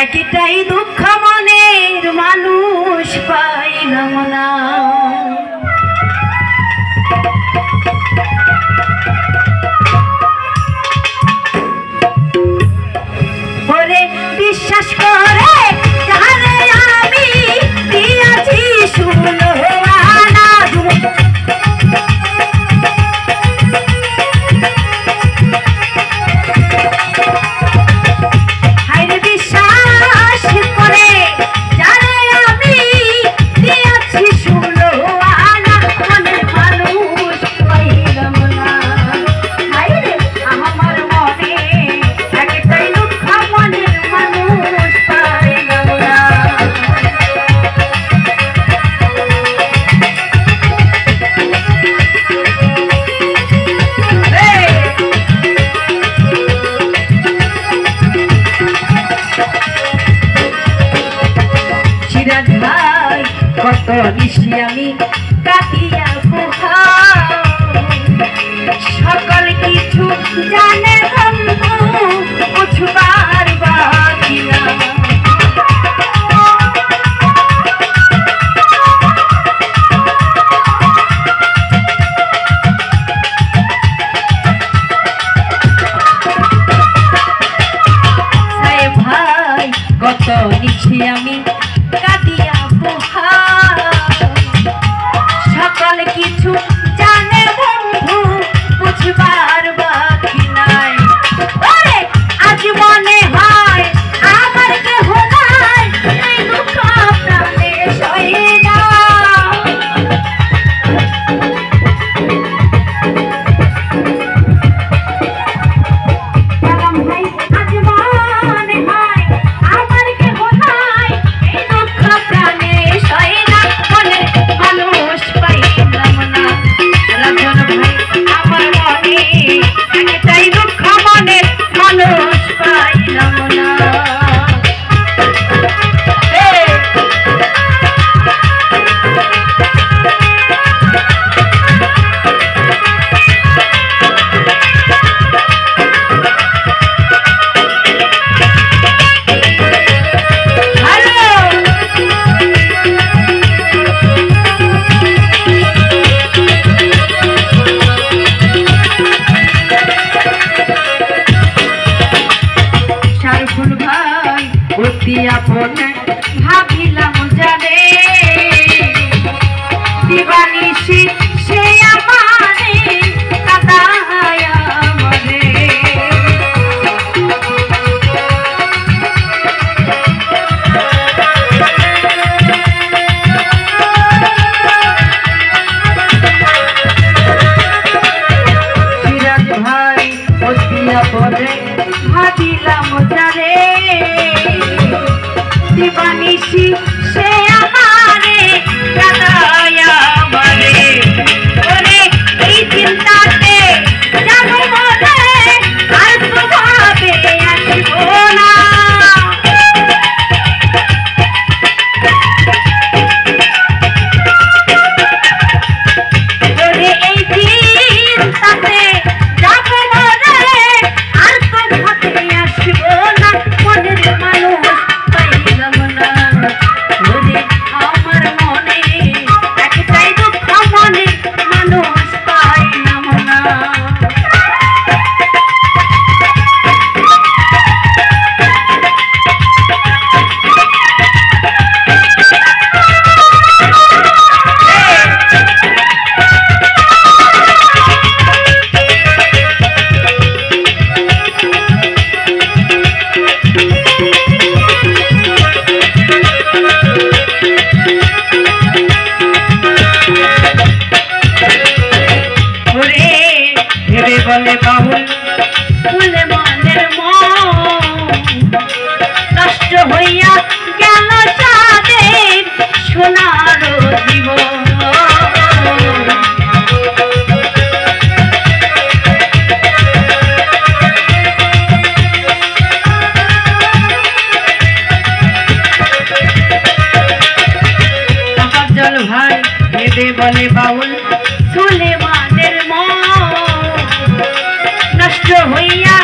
একটাই দুঃখ মনের মানুষ পাইলাম না। ওরে বিশ্বাস করে যারে আমি দিয়েছি শুনো আনা কত নিশি আমি কাটিয়া পোহা সকল কিছু জানে বন্ধু বুঝবার বাকি না। ভাই কত নিশি আমি কাটিয়া পোহা সকল কিছু জানে বন্ধু বুঝবার বাকি নাই। ওরে আজ মনে হয় আমার কেহ নাই এই দুঃখ প্রাণে সয়ে না। ভাই আজ মনে হয় আমার কেহ নাই এই দুঃখ প্রাণে সয়ে না। মনে মানুষ পাইলাম না। রাজন ভাই আমার মনে একটাই দুঃখ মনের মানুষ পাইলাম না। ভাবিলাম জানে দিবানিশি সে আমারে কাদায় আমারে। সিরাজ ভাই বসিয়া বলে ভাবিলাম জানে দিবানিশি সে আমারে কাদায় আমারে। ওরে এই চিন্তাতে যাব মনে আর তো ভাবে আসব না। ওরে এই চিন্তাতে যাব মনে আর তো ভাবে আসব না। মনের মানুষ পাইলাম না। ওরে আমার মনে একটাই দুঃখ মনে মানুষ পাইলাম না। বলে বাউল ফুলে মনের মন নষ্ট হইয়া গেল চাঁদের সোনার জীবন। জল ভাই ভেবে বলে বাউল ফুলে মনের মন নষ্ট হইয়া